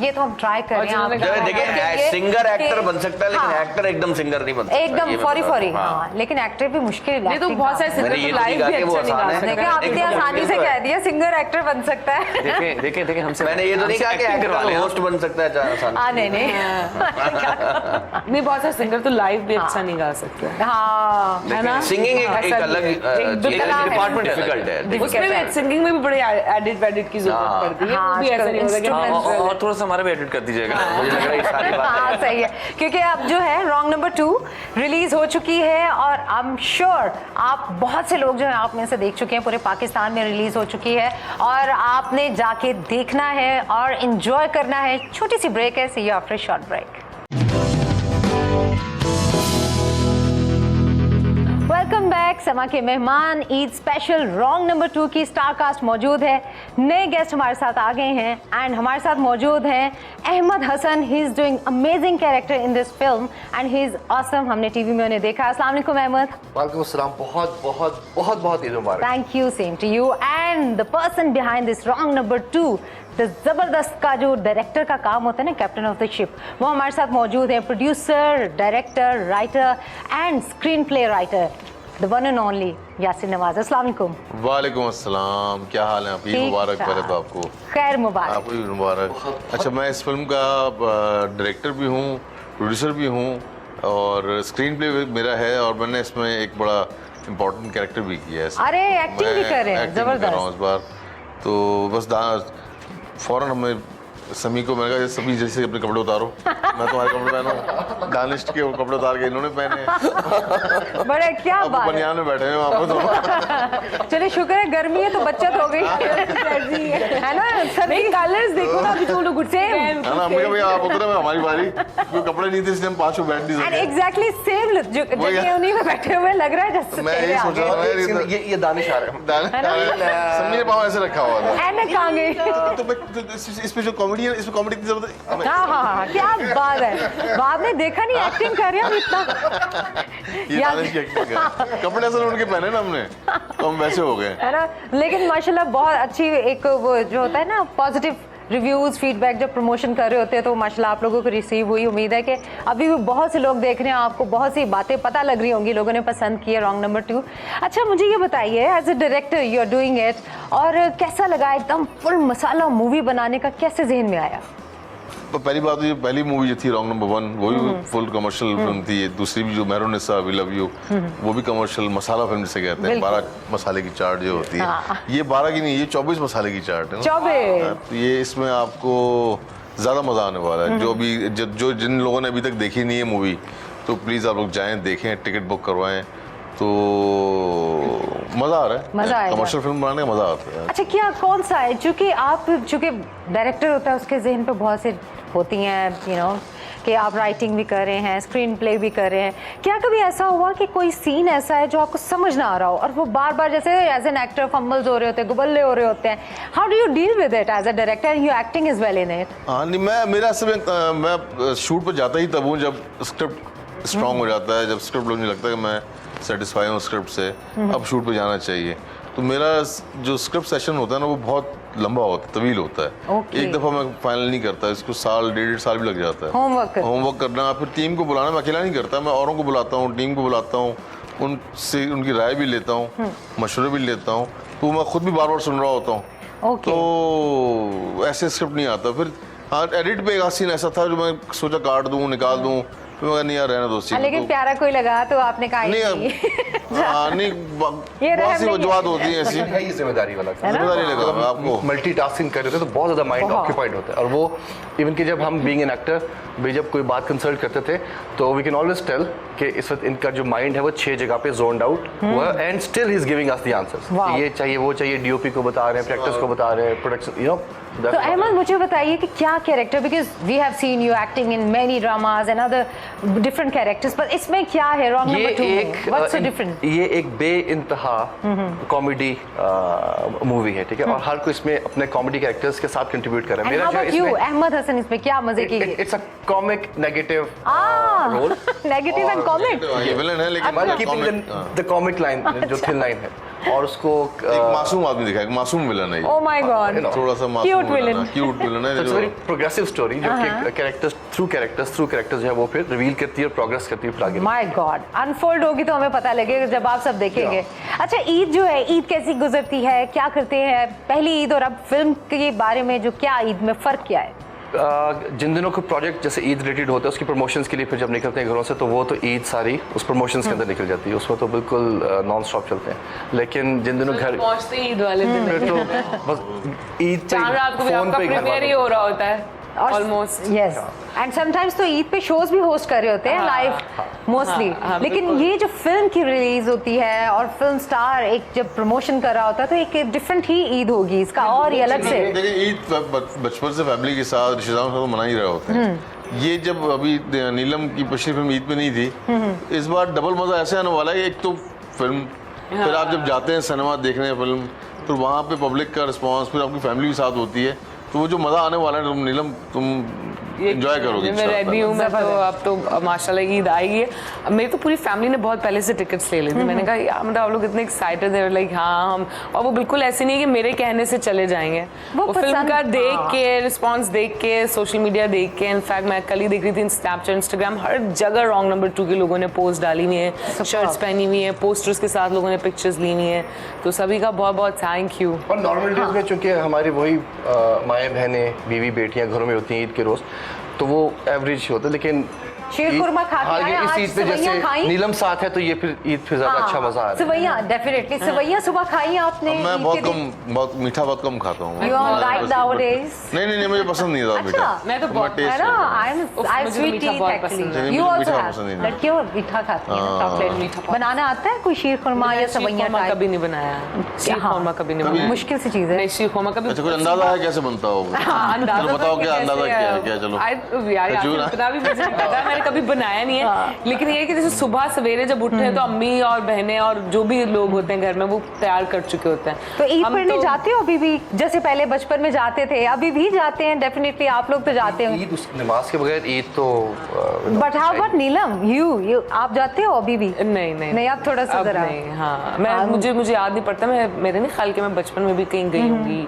ये तो हम ट्राई कर रहे हैं। देखिए सिंगर एक्टर बन सकता है, लेकिन एक्टर एकदम सिंगर नहीं बन सकता। एकदम फौरी। हाँ, लेकिन एक्टर भी मुश्किल है। नहीं तो बहुत सारे सिंगर तो लाइव भी अच्छा नहीं गा सकते। देखिए आप इतनी आसानी से कह दिया सिंगर एक्टर बन सकता है। देखें हमसे मैंने ये तो नहीं कहा कि एक्टर होस्ट बन सकता है। नहीं बहुत सारे सिंगर तो लाइव भी अच्छा नहीं गा सकते। हाँ, है ना? सिंगिंग एक अलग डिपार्टमेंट डिफिकल्ट है। उसमें भी सिंगिंग में भी बड़े एडिट की जरूरत पड़ती है। वो भी ऐसा नहीं होता कि और थोड़ा सा हमारा भी एडिट कर दीजिएगा। मुझे लग रहा है ये सारी बातें हाँ सही है, क्योंकि अब जो है रॉन्ग नंबर 2 रिलीज हो चुकी है और आई एम श्योर आप बहुत से लोग जो है आप में से देख चुके हैं। पूरे पाकिस्तान में रिलीज हो चुकी है और आपने जाके देखना है और एंजॉय करना है। छोटी सी ब्रेक है, see you after short break. Welcome back. Samaa के मेहमान ईद स्पेशल रॉन्ग नंबर 2 की स्टार कास्ट मौजूद है। नए गेस्ट हमारे साथ आ गए हैं एंड हमारे साथ मौजूद हैं Ahmed Hasan. He is doing amazing character in this film and he is awesome. हमने टीवी में उन्हें देखा। अस्सलाम वालेकुम अहमद। वालेकुम अस्सलाम। बहुत ईद मुबारक। Thank you, same to you. And the person behind this wrong number 2, the जबरदस्त का जो डायरेक्टर का काम होता है ना, कैप्टन ऑफ द शिप, वो हमारे साथ मौजूद है। Producer, director, writer and screenplay writer, the one and only Yasin Nawaz. अस्सलाम वालेकुम। वालेकुम अस्सलाम। क्या हाल है? आपकी मुबारक पहले तो आपको। खैर मुबारक। आपको भी मुबारक। अच्छा, मैं इस फिल्म का डायरेक्टर भी हूँ, प्रोड्यूसर भी हूँ और स्क्रीन प्ले मेरा है और मैंने इसमें एक बड़ा इम्पोर्टेंट कैरेक्टर भी किया है। अरे एक्टिंग भी कर रहे हैं, जबरदस्त। इस बार तो बस फौरन हमें समी को मैंने कहा सभी जैसे अपने कपड़े उतारो, मैं तुम्हारे कपड़े पहनूं। दानिश के वो कपड़े उतार के इन्होंने पहने। बड़े क्या अब बात है। बनियान में बैठे हैं वहाँ पर तो। चलिए शुक्र है गर्मी है तो बचत हो गई है ना। सभी कलर्स देखो ना, अभी तो लोग गुस्से है ना, हमने कहा भैया आप उतरे, हमारी बारी। कोई कपड़े नहीं थे इसलिए हम पांचों बैठ नहीं एंड सके। एग्जैक्टली सेम जगह उन्हीं में बैठे हुए लग रहा है जैसे मैं यही सोच रहा था ये दानिश आ रहा है। समी ने पाँव ऐसे रखा हुआ था। एंड कहांगे तो इसमें जो कॉमेडी है, इसमें कॉमेडी की जरूरत है। हाँ, क्या बात है। बाद में देखा नहीं एक्टिंग कर रहे हो इतना। ये दानिश की एक्टिंग है। कपड़े असल उनके पहने ना हमने, तो हम वैसे हो गए। है ना, लेकिन माशाल्लाह बहुत अच्छी एक वो जो होता है ना पॉजिटिव रिव्यूज फीडबैक जब प्रमोशन कर रहे होते हैं तो माशाल्लाह आप लोगों को रिसीव हुई। उम्मीद है कि अभी भी बहुत से लोग देख रहे हैं, आपको बहुत सी बातें पता लग रही होंगी, लोगों ने पसंद की है रॉन्ग नंबर 2। अच्छा मुझे ये बताइए, as a director you are doing it, और कैसा लगा एकदम फुल मसाला मूवी बनाने का, कैसे जहन में आया? तो पहली बात तो ये पहली मूवी जो थी रॉन्ग नंबर 1 वो भी फुल कमर्शियल फिल्म थी। दूसरी भी जो मेहरुनिसा वी लव यू वो भी कमर्शियल मसाला फिल्म जिसे कहते हैं। 12 मसाले की चार्ट जो होती है, ये 12 की नहीं, ये 24 मसाले की चार्ट है ना। 24 तो ये इसमें आपको ज्यादा मजा आने वाला है। जो भी जो जिन लोगों ने अभी तक देखी नहीं है मूवी, तो प्लीज आप लोग जाएं, देखें, टिकट बुक करवाएं, तो मजा आ रहा है। मजा आएगा। कमर्शियल फिल्म बनाने का मजा आता है। अच्छा क्या कौन सा है, चूंकि डायरेक्टर होता है उसके जहन पे बहुत से होती हैं यू नो कि आप राइटिंग भी कर रहे हैं, स्क्रीन प्ले भी कर रहे हैं, क्या कभी ऐसा हुआ कि कोई सीन ऐसा है जो आपको समझ ना आ रहा हो और वो बार बार जैसे एज एन एक्टर फंबल्स हो रहे होते हैं, गुबल्ले हो रहे होते हैं, how do you deal with it as a director, you acting is well in it? हाँ नहीं, मेरा असल में मैं शूट पर जाता ही तब हूँ जब स्क्रिप्ट स्ट्रांग हो जाता है, जब स्क्रिप्ट मुझे लगता है कि मैं सेटिस्फाई हूँ स्क्रिप्ट से, अब शूट पे जाना चाहिए। तो मेरा जो स्क्रिप्ट सेशन होता है ना वो बहुत लंबा होता है, तवील होता है। एक दफ़ा मैं फाइनल नहीं करता, इसको साल 1.5 साल भी लग जाता है। होमवर्क करना, फिर टीम को बुलाना, मैं अकेला नहीं करता, मैं औरों को बुलाता हूँ, टीम को बुलाता हूँ, उनसे उनकी राय भी लेता हूँ, मशवरे भी लेता हूँ, तो मैं खुद भी बार बार सुन रहा होता हूँ। तो ऐसे स्क्रिप्ट नहीं आता। फिर हाँ एडिट पे एक सीन ऐसा था जो मैं सोचा काट दूँ, निकाल दूँ, तो नहीं यार रहने दो सीन। लेकिन प्यारा कोई लगा तो आपने कहा नहीं बहुत सी वजूहत होती हैं ऐसी। है ये जिम्मेदारी वाला काम। जिम्मेदारी लगा आपको। मल्टीटास्किंग कर रहे थे तो बहुत ज़्यादा माइंड ऑक्यूपाइड होता है। और वो इवन कि जब हम बीइंग एन एक्टर भी जब कोई बात कंसल्ट करते थे तो वी कैन ऑलवेज टेल कि इस वक्त इनका जो माइंड है वो 6 जगह पे जोन्ड आउट हुआ, and still he is giving us the answers. ये चाहिए, वो चाहिए, डीओपी को बता रहे हैं, प्रोडक्टर्स को बता रहे हैं, प्रोडक्शन यू नो। तो अहमद मुझे बताइए कि क्या character, because we have seen you acting in many dramas and other different characters, पर इसमें क्या है wrong number 2? What's so different? ये एक बेइंतहा कॉमेडी मूवी है, ठीक है, और हर कोई इसमें अपने कॉमेडी कैरेक्टर्स के साथ कंट्रीब्यूट कर रहा है। मेरा जो इसमें अहमद हसन इसमें क्या मजे की है? It's a comic negative role, negative and comic. ये विलन है लेकिन कीपिंग द कॉमिक लाइन जो थिन लाइन है, और उसको एक मासूम आदमी दिखा है, मासूम विलन है ये। ओह माय गॉड, थोड़ा सा क्यूट विलन। क्यूट विलन है। इट्स वेरी प्रोग्रेसिव स्टोरी जो कि कैरेक्टर्स थ्रू कैरेक्टर्स जो है वो फिर रिवील करती है और प्रोग्रेस करती है फिर आगे। माय गॉड, अनफोल्ड होगी तो हमें पता लगेगा जब आप सब देखेंगे। अच्छा ईद जो है, ईद कैसी गुजरती है, क्या करते हैं पहली ईद और अब फिल्म के बारे में, जो क्या ईद में फर्क क्या है? जिन दिनों को प्रोजेक्ट जैसे ईद रिलेटेड होता है उसकी प्रमोशंस के लिए फिर जब निकलते हैं घरों से तो वो तो ईद सारी उस प्रमोशंस के अंदर निकल जाती है, उसमें तो बिल्कुल नॉन स्टॉप चलते हैं। लेकिन जिन दिनों घर पहुंचते ईद वाले दिन फिर तो बस ईद चांद रात को भी आपका प्रीमियर ही हो रहा होता है ऑलमोस्ट। यस, एंड समटाइम्स तो ईद पे शोज भी होस्ट कर रहे होते हैं लाइव मोस्टली। लेकिन ये जो फिल्म की रिलीज होती है और फिल्म स्टार एक जब प्रमोशन कर रहा होता है तो एक डिफरेंट ही ईद होगी इसका, और ये अलग से। देखिए ईद बचपन से फैमिली के साथ रिश्तेदारों के साथ मना ही रहे होते हैं। ये जब अभी नीलम की पिछली फिल्म ईद पे नहीं थी, इस बार डबल मजा ऐसे आने वाला है। एक तो फिल्म, फिर आप जब जाते हैं सिनेमा देखने फिल्म, तो वहाँ पे पब्लिक का रिस्पॉन्स, फिर आपकी फैमिली भी साथ होती है, तो वो जो मजा आने वाला है नीलम तुम एंजॉय करोगे। मैं रेडी हूँ, मैं तो अब तो माशाल्लाह ईद आई है। मेरी तो पूरी फैमिली ने बहुत पहले से टिकट्स ले ली थी। मैंने कहा यार मतलब आप लोग इतने एक्साइटेड थे, लाइक हाँ हम, और वो बिल्कुल ऐसे नहीं है कि मेरे कहने से चले जाएंगे, वो फिल्म का देख के, रिस्पॉन्स देख के, सोशल मीडिया देख के। इनफैक्ट मैं कल ही देख रही थी स्नैपचैट, इंस्टाग्राम, हर जगह रॉन्ग नंबर 2 के लोगों ने पोस्ट डाली हुई है, शर्ट्स पहनी हुई है, पोस्टर्स के साथ लोगों ने पिक्चर्स ली हुई है, तो सभी का बहुत बहुत थैंक यू। और नॉर्मल डेज में चूंकि हमारी वही माएँ बहनें बीवी बेटियां घरों में होती हैं ईद के रोज, तो वो एवरेज होता है। लेकिन शीर खुरमा खा के आए, इस ईद पे जैसे नीलम साथ है तो ये फिर ईद फिर ज्यादा अच्छा मजा आ रहा है। सेवइयां डेफिनेटली, सेवइयां सुबह खाई आपने? मैं बहुत मीठा बहुत कम खाता हूँ। You are like nowadays? नहीं मुझे पसंद नहीं था मीठा। मैं तो बहुत है ना, I sweet teeth actually. You also have लड़कियों मीठा खाती हैं, चॉकलेट बनाना आता है कोई शीर खुरमा या सेवइयां? कभी नहीं बनाया शीर खुरमा, कभी नहीं बनाया, मुश्किल सी चीज है। नहीं शीर खुरमा कभी। अच्छा कोई अंदाजा है कैसे बनता होगा? अंदाजा बताओ क्या अंदाजा क्या है? चलो यार इतना भी मुझे नहीं पता, मैंने कभी बनाया नहीं है, लेकिन ये है कि जैसे सुबह सवेरे जब उठे तो अम्मी और बहनें और जो भी लोग होते हैं घर में वो तैयार कर चुके होते हैं। तो ईद हम पढ़ने तो- जाते हो अभी भी, जैसे पहले बचपन में जाते थे, अभी भी जाते हैं? डेफिनेटली आप लोग तो जाते हो। ईद, उस नमाज के बगैर ईद तो but how about Neelam, you आप जाते हो अभी भी? नहीं आप थोड़ा सा अब जरा। नहीं, हाँ मैं मुझे याद नहीं पड़ता, मैं मेरे नहीं ख्याल के मैं बचपन में भी कहीं गई होंगी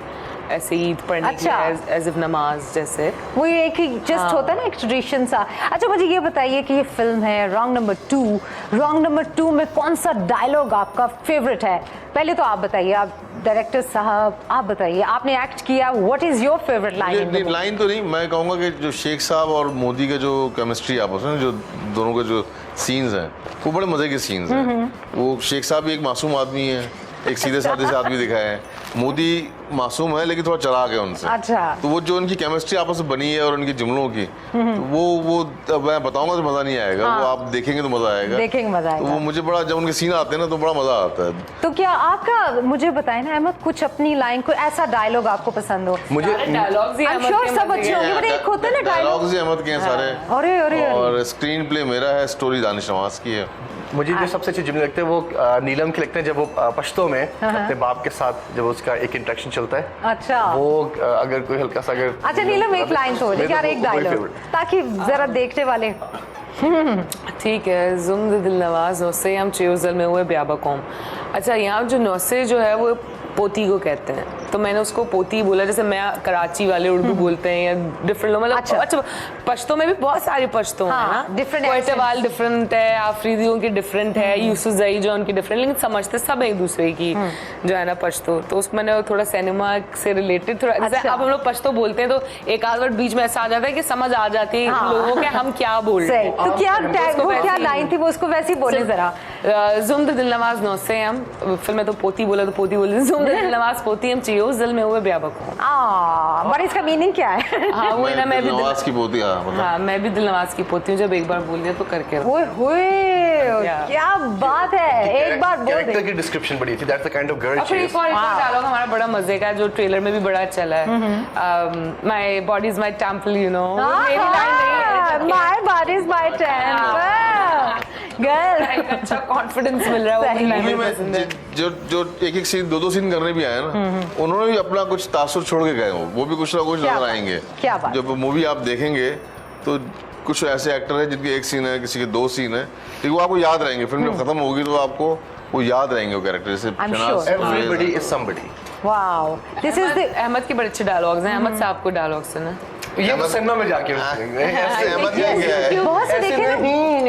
ऐसे ईद पढ़ने के अच्छा। लिए, एज इफ नमाज जैसे। वो ये एक जस्ट होता है ना, एक ट्रेडिशन सा। अच्छा मुझे ये बताइए कि ये फिल्म है रॉन्ग नंबर 2, रॉन्ग नंबर 2 में कौन सा डायलॉग आपका फेवरेट है? पहले तो आप बताइए, आप डायरेक्टर साहब आप बताइए, आपने एक्ट किया, what is your favourite line? Line तो नहीं, मैं कहूँगा कि जो शेख साहब और मोदी का जो केमिस्ट्री आपस में, जो दोनों के जो सीन्स हैं वो बड़े मजे के सीन्स हैं। वो शेख साहब भी एक मासूम आदमी है, एक सीधे साधे से आदमी दिखाया है। मोदी मासूम है लेकिन थोड़ा चलाक है उनसे। अच्छा। तो वो जो उनकी केमिस्ट्री आपस में बनी है और उनकी जुमलों की, तो वो अब मैं बताऊंगा तो मजा नहीं आएगा। वो आप देखेंगे तो मजा आएगा। देखेंगे मजा तो आएगा। वो मुझे बड़ा, जब उनके सीन आते हैं ना तो बड़ा मजा आता है। तो क्या आपका, मुझे बताएं ना अहमद, कुछ अपनी लाइन, कोई ऐसा डायलॉग आपको पसंद हो? मुझे dialogues he I'm Ahmad sure के सब मजे अच्छे के होंगे, हैं। बट एक होता है ना डायलॉग। डायलॉग्स ही अहमद के हैं सारे। अरे अरे और स्क्रीन प्ले मेरा है, स्टोरी दानिश नवाज की है। मुझे जो सबसे अच्छे जुमले लगते हैं वो नीलम के लगते हैं, जब वो पश्तो में अपने बाप के साथ जब उसका एक इंटरेक्शन चलता है। अच्छा। वो अगर कोई हल्का सा अगर अच्छा नीलम एक लाइन तो मेरे यार, तो एक वो मेरे डायलॉग, favorite। ताकि जरा देखने वाले। ठीक है, जुम्द दिल नवाज नौसे हम चेउजल में हुए ब्याबा कौम। अच्छा यहाँ जो नौसे जो है वो पोती को कहते हैं, तो मैंने उसको पोती बोला, जैसे मैं कराची वाले उर्दू बोलते हैं या डिफरेंट लोग, मतलब अच्छा पश्तो में भी बहुत सारे पश्तो हैं ना, different कोयटेवाल डिफरेंट है, आफरीदियों की डिफरेंट है, यूसुफजई जो उनकी डिफरेंट, लेकिन समझते सब एक दूसरे की जो है ना पश्तो। तो उसमें मैंने थोड़ा सिनेमा से रिलेटेड थोड़ा, जैसे अब हम लोग पश्तो बोलते हैं तो एक आध वर्ड बीच में ऐसा आ जाता है कि समझ आ जाती है लोगों के हम क्या बोल रहे हैं। तो क्या टैग, वो क्या वैसे- लाइन थी, वो उसको वैसे ही बोले जरा। जुम्द दिल नवाज नौसे हम, फिर मैं तो पोती बोला तो पोती बोली, जुम्द दिल नवाज पोती हम चियोज दिल में हुए ब्याबा कौम। बट इसका मीनिंग क्या है? हाँ वो है ना, मैं भी नवाज की पोती, हाँ मैं भी दिल नवाज की पोती हूँ, जब एक बार बोल दिया तो करके रहो। ओए होए, क्या बात है, एक बार बोल कैरेक्टर दे। की डिस्क्रिप्शन बड़ी थी, that's the kind of girl और फिर शी एक और डायलॉग हमारा बड़ा मजे का है, जो ट्रेलर में भी बड़ा चला है, my body is my temple, you know. मेरी लाइन नहीं है, my body is my temple, girl. अच्छा कॉन्फिडेंस मिल रहा है, वो सही। लाइन मूवी में में पसंद है। जो एक एक सीन, दो सीन करने भी आए ना, उन्होंने भी अपना कुछ तासुर छोड़ के गए हो, वो भी कुछ ना कुछ क्या नजर बात, आएंगे। क्या बात। जब मूवी आप देखेंगे तो कुछ ऐसे एक्टर हैं जिनके एक सीन है, किसी के 2 सीन है, लेकिन वो आपको याद रहेंगे। फिल्म जब खत्म होगी तो आपको वो याद रहेंगे वो कैरेक्टर, जैसे I'm Shahnaz sure. Everybody is somebody. Wow, this is the Ahmed के बड़े अच्छे डायलॉग्स हैं, अहमद साहब को डायलॉग्स है ना। ये तो सिनेमा में जाके सुनेंगे। ऐसे अहमद क्या है? बहुत से देखे ना,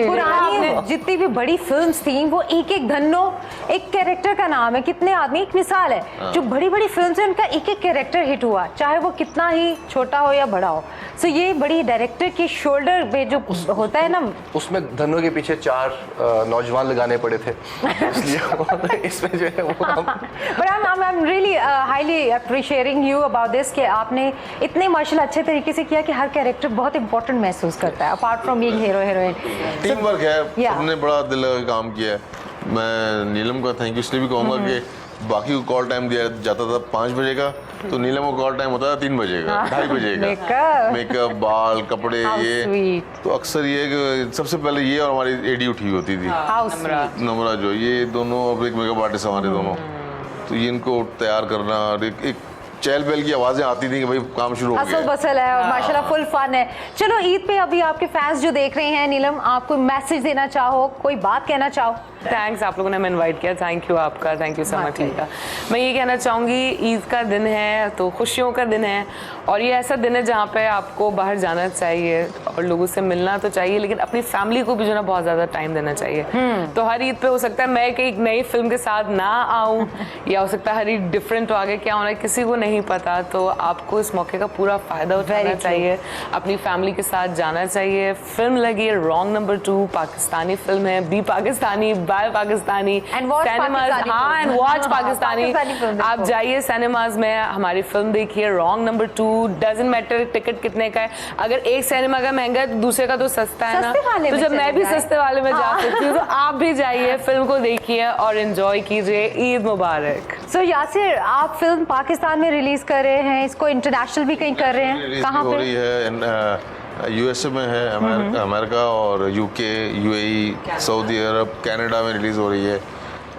पुरानी जितनी भी बड़ी फिल्म्स थी, वो एक एक धन्नो एक कैरेक्टर का नाम है, कितने आदमी, एक मिसाल है, जो बड़ी बड़ी फिल्म्स हैं उनका एक एक कैरेक्टर हिट हुआ, चाहे वो कितना ही छोटा हो या बड़ा हो। सो ये बड़ी डायरेक्टर के शोल्डर पे जो होता है ना, उसमें धन्नो के पीछे 4 नौजवान लगाने पड़े थे, इसलिए इसमें जो है वो but I am really highly appreciating you about this, कि आपने इतने माशाल्लाह अच्छे तरीके से किया कि हर कैरेक्टर बहुत इंपॉर्टेंट महसूस करता है, apart from being hero heroine. Team work है, Yeah. सबने बड़ा दिल लगा के काम किया है। मैं नीलम का थैंक यू इसलिए भी कहूँगा कि बाकी को कॉल टाइम दिया जाता था 5 बजे का, तो नीलम को कॉल टाइम होता था 3 बजे का, 2:30 बजे का। Makeup. मेकअप, बाल, कपड़े, How ये sweet. तो अक्सर ये कि सबसे पहले ये और हमारी एडी उठी होती थी, हाउ स्वीट। नमरा जो, ये दोनों अब एक मेकअप आर्टिस्ट हमारे दोनों, तो ये इनको तैयार करना और एक चहल पहल की आवाजें आती थी कि भाई काम शुरू हो असल गया। बसल है और माशाल्लाह फुल फन है। चलो ईद पे अभी आपके फैंस जो देख रहे हैं, नीलम आप कोई मैसेज देना चाहो, कोई बात कहना चाहो? थैंक्स, आप लोगों ने हमें इनवाइट किया, थैंक यू आपका, थैंक यू सो मच का। मैं ये कहना चाहूँगी, ईद का दिन है तो खुशियों का दिन है, और ये ऐसा दिन है जहाँ पे आपको बाहर जाना चाहिए और लोगों से मिलना तो चाहिए, लेकिन अपनी फैमिली को भी जो ना बहुत ज़्यादा टाइम देना चाहिए। तो हर ईद पे हो सकता है मैं कहीं एक नई फिल्म के साथ ना आऊँ, या हो सकता है हर ईद डिफरेंट हो, आगे क्या होना है किसी को नहीं पता, तो आपको इस मौके का पूरा फ़ायदा उठाना चाहिए, अपनी फैमिली के साथ जाना चाहिए। फिल्म लगी है रॉन्ग नंबर 2, पाकिस्तानी फिल्म है, be Pakistani by Pakistani And watch cinemas, Pakistani हाँ film. एंड वॉच हाँ, पाकिस्तानी। पाकिस्तानी film देखो। आप जाइए सिनेमाज में, हमारी फिल्म देखिए। Wrong number 2 doesn't matter ticket कितने का है, अगर एक सिनेमा का महंगा है तो दूसरे का तो सस्ता है ना। सस्ते वाले तो में जब चले मैं भी जाए। सस्ते वाले में जा हाँ। सकती हूँ तो आप भी जाइए, फिल्म को देखिए और एंजॉय कीजिए। ईद मुबारक। सो यासिर, आप फिल्म पाकिस्तान में रिलीज कर रहे हैं, इसको इंटरनेशनल भी कहीं कर रहे हैं, रिलीज कहाँ हो पे? रही है यूएसए में है, अमेरिका और यूके, यूएई, सऊदी अरब, कनाडा में रिलीज हो रही है।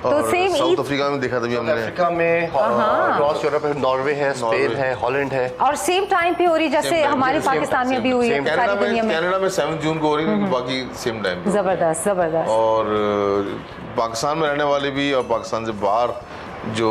और same साउथ ईद- अफ्रीका में देखा था भी हमने। अफ्रीका में, क्रॉस यूरोप में नॉर्वे है, स्पेन है, हॉलैंड है। और सेम टाइम पे हो रही जैसे Same time, हमारी same पाकिस्तान में time, भी हुई है same सारी दुनिया में। कनाडा में 7 जून को हो रही है, बाकी सेम टाइम पे। जबरदस्त जबरदस्त। और पाकिस्तान में रहने वाले भी और पाकिस्तान से बाहर जो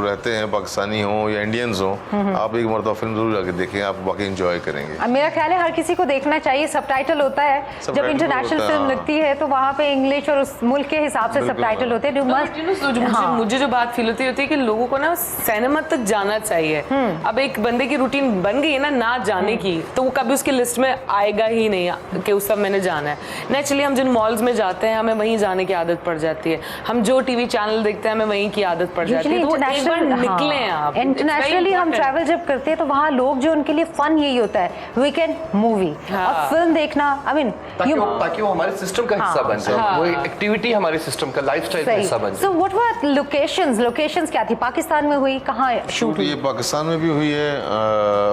रहते हैं, पाकिस्तानी हो या इंडियंस हो, आप एक मरतबा फिल्म जरूर जाके देखें, आप बाकी एंजॉय करेंगे। अब मेरा ख्याल है हर किसी को देखना चाहिए। सबटाइटल होता है जब Subtitle इंटरनेशनल होता है, फिल्म हाँ। लगती है तो वहाँ पे इंग्लिश और उस मुल्क के हिसाब से बिल्कुल, सबटाइटल हाँ। होते हैं। मुझे जो बात फील होती है कि लोगों को ना सिनेमा तक जाना चाहिए। अब एक बंदे की रूटीन बन गई है ना जाने की, तो वो कभी उसकी लिस्ट में आएगा ही नहीं कि उस सब मैंने जाना है। नेचुरली हम जिन मॉल्स में जाते हैं हमें वहीं जाने की आदत पड़ जाती है, हम जो टीवी चैनल देखते हैं हमें वहीं की आदत पड़ जाती है। तो वो एक बार निकले आप, इंटरनेशनली हम ट्रैवल जब करते हैं तो वहाँ लोग जो उनके लिए फन यही होता है वीकेंड मूवी और फिल्म देखना। आई मीन ताकि वो हमारे सिस्टम का हिस्सा बन जाए, वो एक्टिविटी हमारे सिस्टम का लाइफस्टाइल का हिस्सा बन सो व्हाट वर लोकेशंस क्या थी? पाकिस्तान में हुई, कहाँ शूट हुई? ये पाकिस्तान में भी हुई है,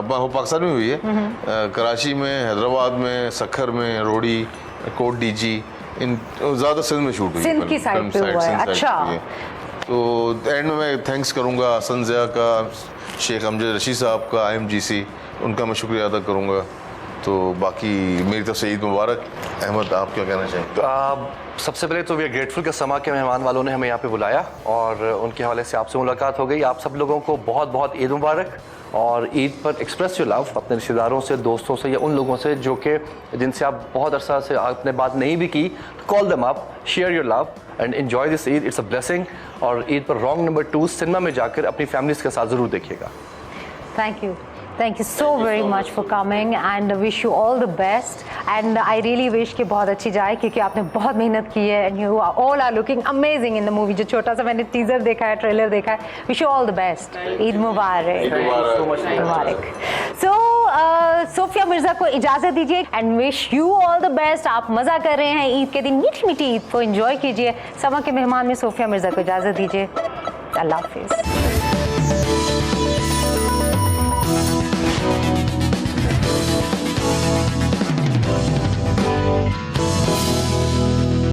पाकिस्तान में हुई है, कराची में, हैदराबाद में, सखर में, रोडी, कोट डीजी, इन ज़्यादा सिंध में शूट हुई है। सिंध की साइड पे हुआ है, अच्छा। तो एंड में मैं थैंक्स करूंगा हसन ज़िया का, शेख अमजद रशीद साहब का, IMGC, उनका मैं शुक्रिया अदा करूंगा। तो बाकी मेरी तरफ से ईद मुबारक। अहमद, आप क्या कहना चाहेंगे? सबसे पहले तो वी आर ग्रेटफुल कि समा के मेहमान वालों ने हमें यहाँ पे बुलाया और उनके हवाले से आपसे मुलाकात हो गई। आप सब लोगों को बहुत बहुत ईद मुबारक। और ईद पर एक्सप्रेस योर लव अपने रिश्तेदारों से, दोस्तों से या उन लोगों से जो कि जिनसे आप बहुत अरसा से आपने बात नहीं भी की, call them up, share your love and enjoy this Eid, it's a blessing. और ईद पर रॉन्ग नंबर 2 सिनेमा में जाकर अपनी फैमिलीज के साथ ज़रूर देखिएगा। Thank you so very much for coming and wish you all the best and I really wish कि बहुत अच्छी जाए क्योंकि आपने बहुत मेहनत की है and you all are looking amazing in the movie। जो छोटा सा मैंने टीजर देखा है, ट्रेलर देखा है, wish you all the best। Eid मुबारक। मुबारक। So सोफिया मिर्जा को इजाजत दीजिए and wish you all the best. आप मजा कर रहे हैं ईद के दिन, मीठी मीठी ईद को एंजॉय कीजिए। समा के मेहमान में सोफिया मिर्जा को इजाजत दीजिए। अल्लाह हाफिज।